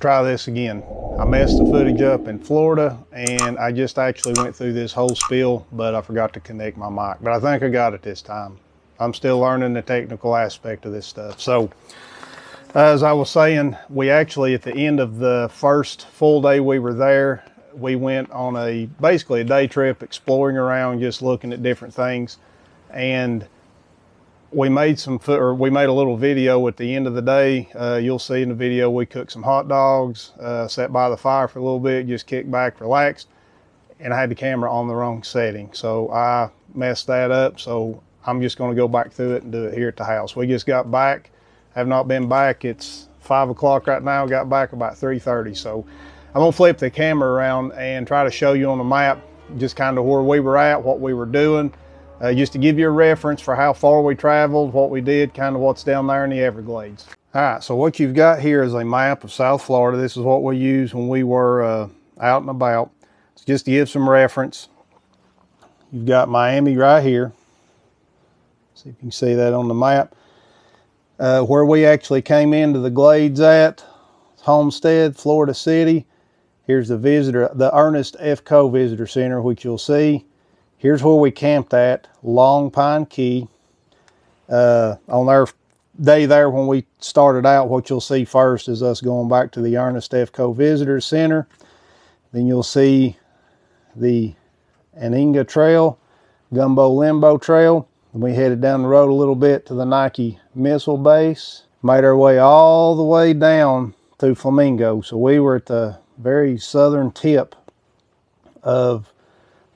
try this again. I messed the footage up in Florida, and I just actually went through this whole spiel, but I forgot to connect my mic. But I think I got it this time. I'm still learning the technical aspect of this stuff. So, as I was saying, we actually, at the end of the first full day we were there, we went on basically a day trip exploring around, just looking at different things. And we made we made a little video at the end of the day. You'll see in the video we cooked some hot dogs, sat by the fire for a little bit, just kicked back, relaxed, and I had the camera on the wrong setting. So I messed that up. So I'm just going to go back through it and do it here at the house. We just got back. Have not been back. It's 5 o'clock right now. Got back about 3:30. So I'm going to flip the camera around and try to show you on the map just kind of where we were at, what we were doing. Just to give you a reference for how far we traveled, what we did, kind of what's down there in the Everglades. All right, so what you've got here is a map of South Florida. This is what we used when we were out and about. So just to give some reference, you've got Miami right here. See if you can see that on the map. Where we actually came into the Glades at, Homestead, Florida City. Here's the Ernest F. Coe Visitor Center, which you'll see. Here's where we camped at, Long Pine Key. On our day there when we started out, what you'll see first is us going back to the Ernest F. Coe Visitor Center. Then you'll see the Anhinga Trail, Gumbo-Limbo Trail. And we headed down the road a little bit to the Nike Missile Base. Made our way all the way down to Flamingo. So we were at the very southern tip of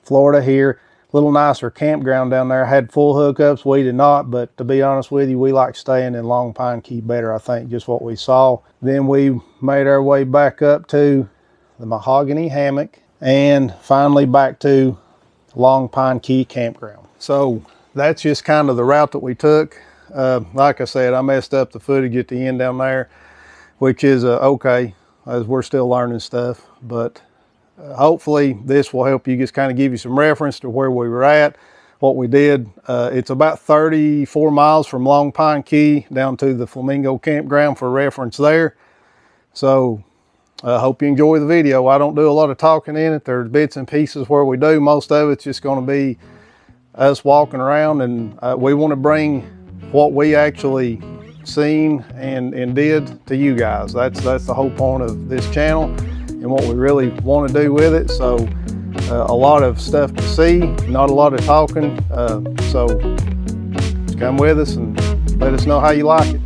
Florida here. Little nicer campground down there. Had full hookups, we did not, but to be honest with you, we like staying in Long Pine Key better, I think, just what we saw. Then we made our way back up to the Mohogany Hammock and finally back to Long Pine Key Campground. So that's just kind of the route that we took. Like I said, I messed up the footage at the end down there, which is okay, as we're still learning stuff, but hopefully this will help you, just kind of give you some reference to where we were at, what we did. It's about 34 miles from Long Pine Key down to the Flamingo Campground for reference there. So I hope you enjoy the video. I don't do a lot of talking in it. There's bits and pieces where we do. Most of it's just going to be us walking around, and we want to bring what we actually seen and did to you guys. That's the whole point of this channel and what we really want to do with it. So a lot of stuff to see, not a lot of talking. So just come with us and let us know how you like it.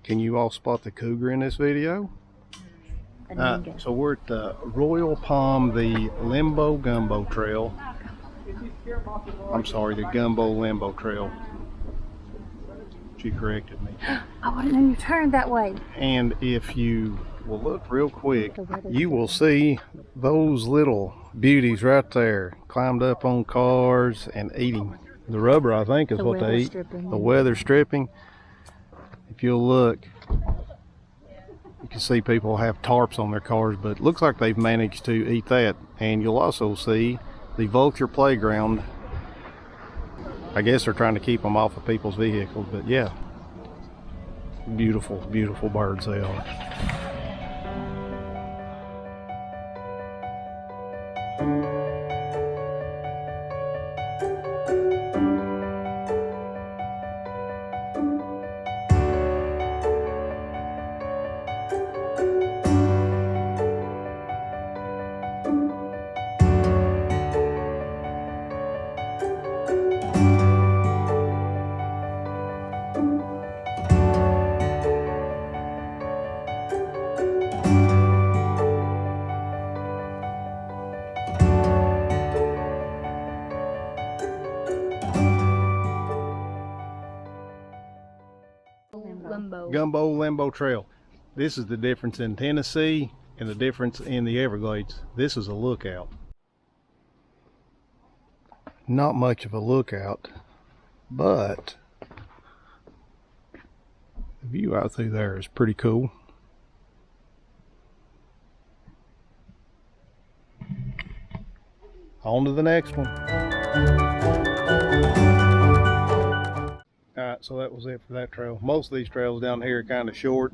Can you all spot the cougar in this video? So we're at the Royal Palm, the Limbo Gumbo Trail. I'm sorry, the Gumbo-Limbo Trail. She corrected me. I wouldn't know you turned that way. And if you will look real quick, you will see those little beauties right there, climbed up on cars and eating the rubber, I think is what they eat. The weather stripping. If you'll look, you can see people have tarps on their cars, but it looks like they've managed to eat that. And you'll also see the vulture playground I guess they're trying to keep them off of people's vehicles, but yeah. Beautiful, beautiful birds they are. Gumbo-Limbo Trail. This is the difference in Tennessee and the difference in the Everglades. This is a lookout. Not much of a lookout, but the view out through there is pretty cool. On to the next one. Alright, so that was it for that trail. Most of these trails down here are kind of short.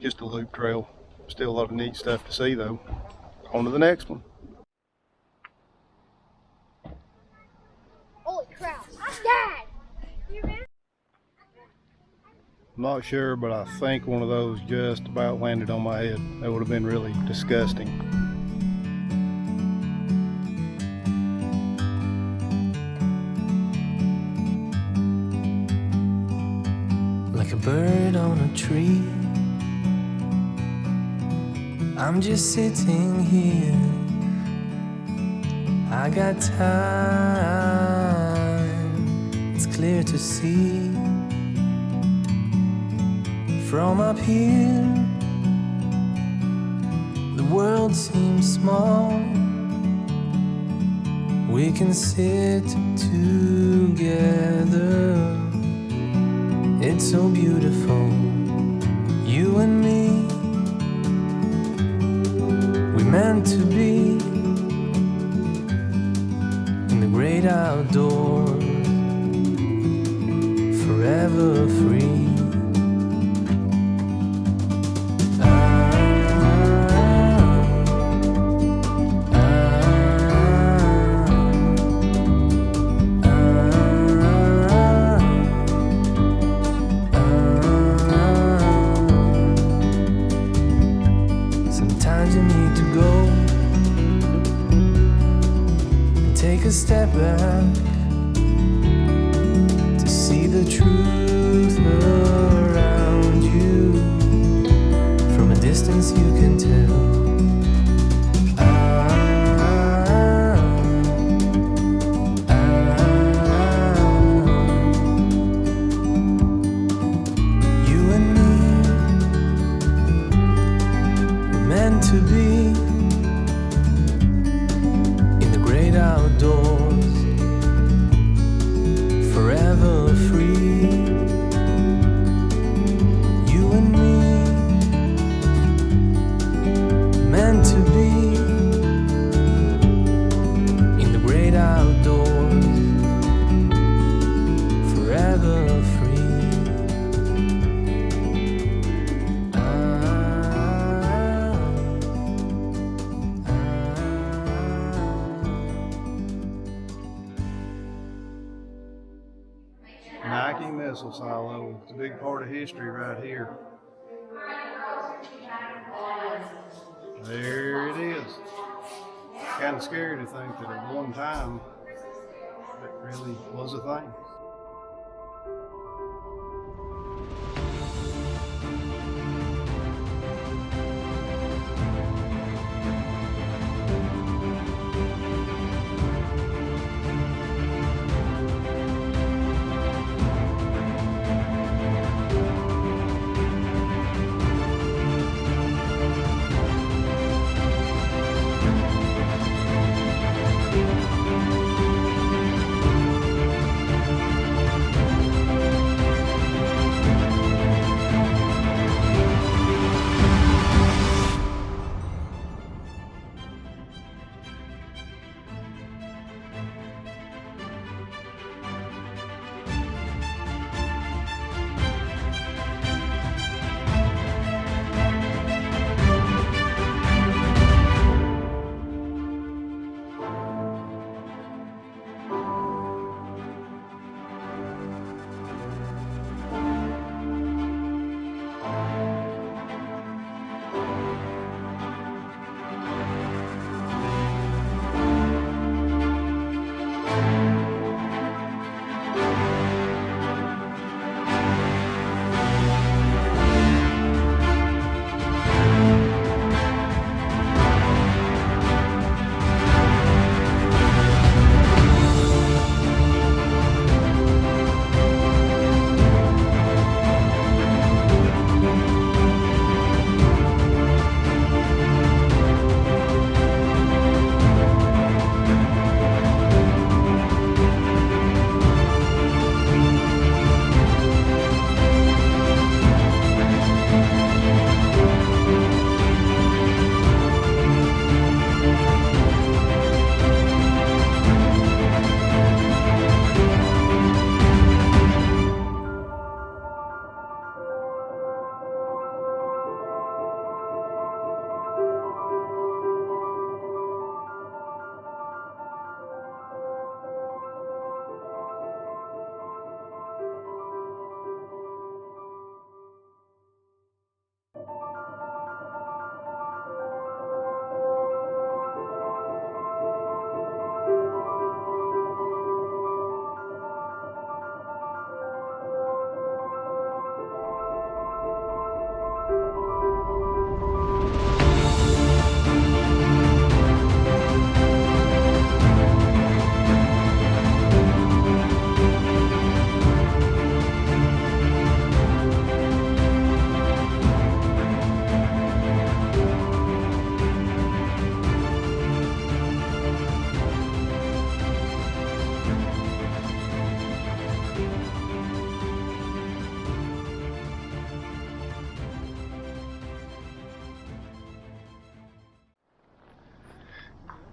Just a loop trail. Still a lot of neat stuff to see though. On to the next one. Holy crap, Dad! I'm not sure, but I think one of those just about landed on my head. That would have been really disgusting. Like a bird on a tree, I'm just sitting here. I got time, it's clear to see. From up here, the world seems small. We can sit together. It's so beautiful, you and me. We meant to be in the great outdoors, forever free. A step back to see the truth around you. From a distance you can tell. You and me were meant to be in the great outdoors, forever free. You and me, meant to be in the great outdoors, forever free. Nike missile silo. It's a big part of history right here. There it is. Kind of scary to think that at one time it really was a thing.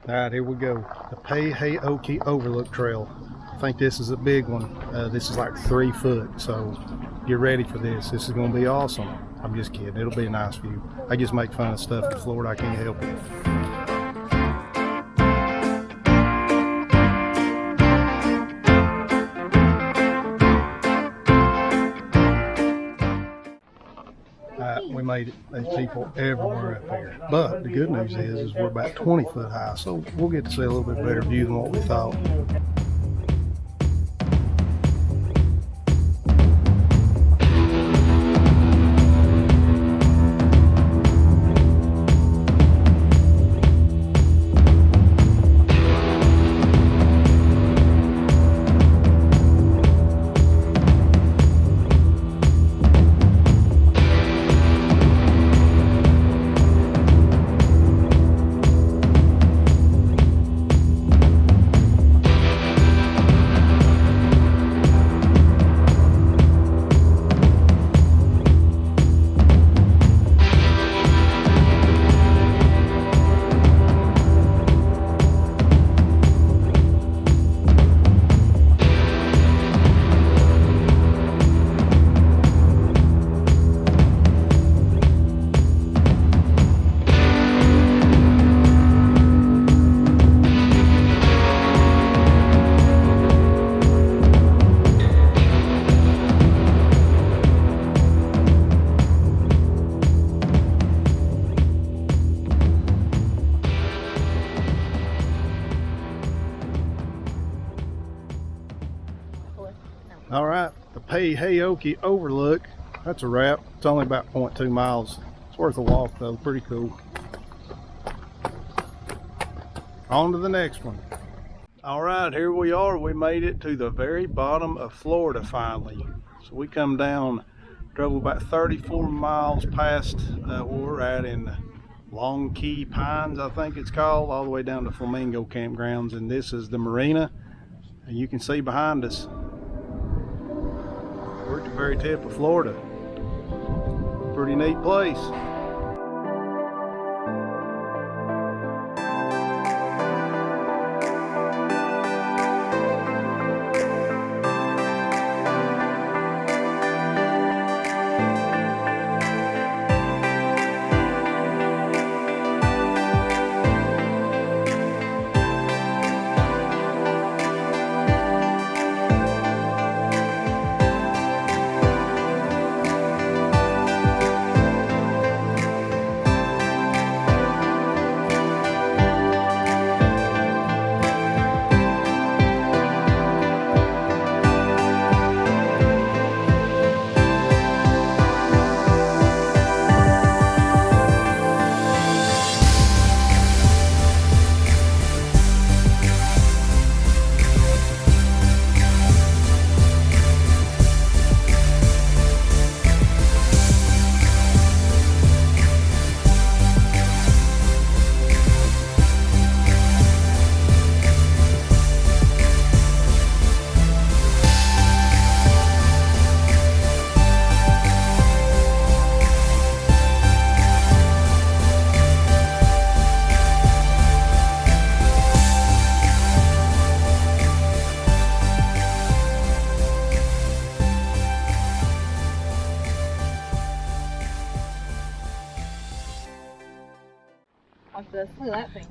All right, here we go. The Pa-ho-kee Overlook Trail. I think this is a big one. This is like 3 foot, so get ready for this. This is going to be awesome. I'm just kidding. It'll be a nice view. I just make fun of stuff in Florida. I can't help it. We made it. There's people everywhere up here. But the good news is we're about 20 foot high, so we'll get to see a little bit better view than what we thought. All right, the Pa-ho-kee Overlook, that's a wrap. It's only about 0.2 miles. It's worth a walk though, pretty cool. On to the next one. All right, here we are. We made it to the very bottom of Florida finally. So we come down, drove about 34 miles past where we're at in Long Key Pines, I think it's called, all the way down to Flamingo Campgrounds. And this is the marina. And you can see behind us, we're at the very tip of Florida. Pretty neat place.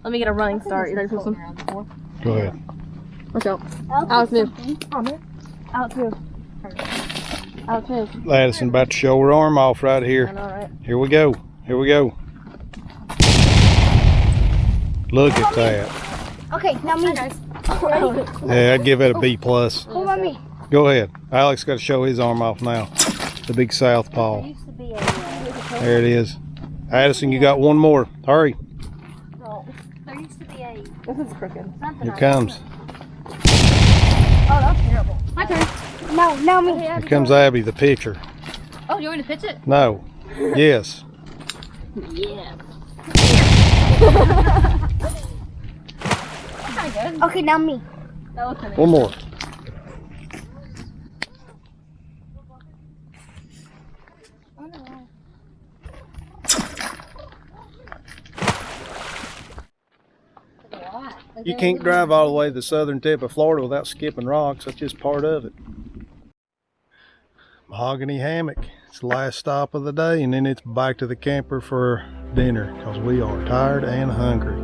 Let me get a running start. You ready for this one? Go ahead. Let's go. Alex, move. Alex, move. Alex, move. Addison about to show her arm off right here. I know, right? Here we go. Here we go. Look at that. Okay, now me. Yeah, I'd give it a B+. Hold on me. Go ahead. Alex got to show his arm off now. The big southpaw. There it is. Addison, you got one more. Hurry. There used to be a... This is crooked. Here comes. Oh, that's terrible. My turn. No, now me. Here comes Abby, the pitcher. Oh, you want me to pitch it? No. Yes. Yeah. Good. Okay, now me. That looks amazing. One more. You can't drive all the way to the southern tip of Florida without skipping rocks. That's just part of it. Mohogany Hammock. It's the last stop of the day, and then it's back to the camper for dinner because we are tired and hungry.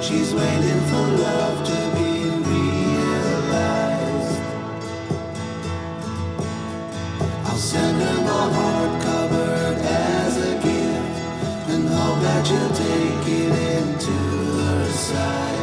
She's waiting for love to be realized. I'll send her my heart covered as a gift, and hope that you'll take it into her side.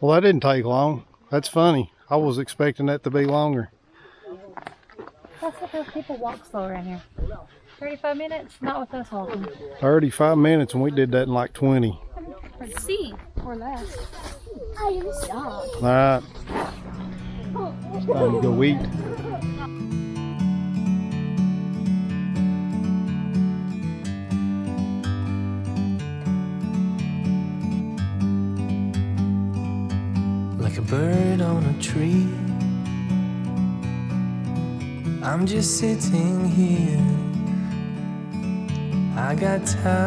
Well, that didn't take long. That's funny. I was expecting that to be longer. That's what those people walk slow around here. 35 minutes? Not with us walking. 35 minutes, and we did that in like 20. See, or less. All right. It's time to go eat. Like a bird on a tree, I'm just sitting here. I got time.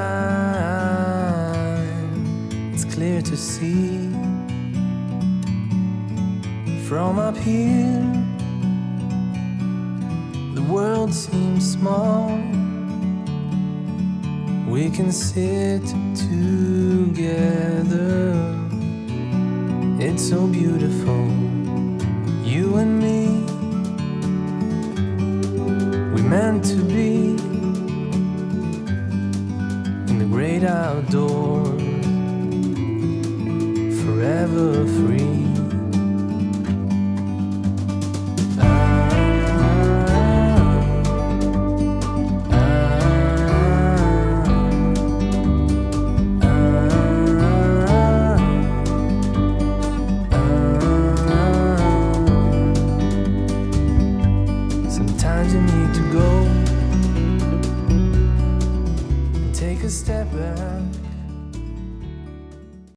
It's clear to see from up here. The world seems small. We can sit together. It's so beautiful, you and me. We meant to be in the great outdoors, forever free. Sometimes you need to go and take a step back.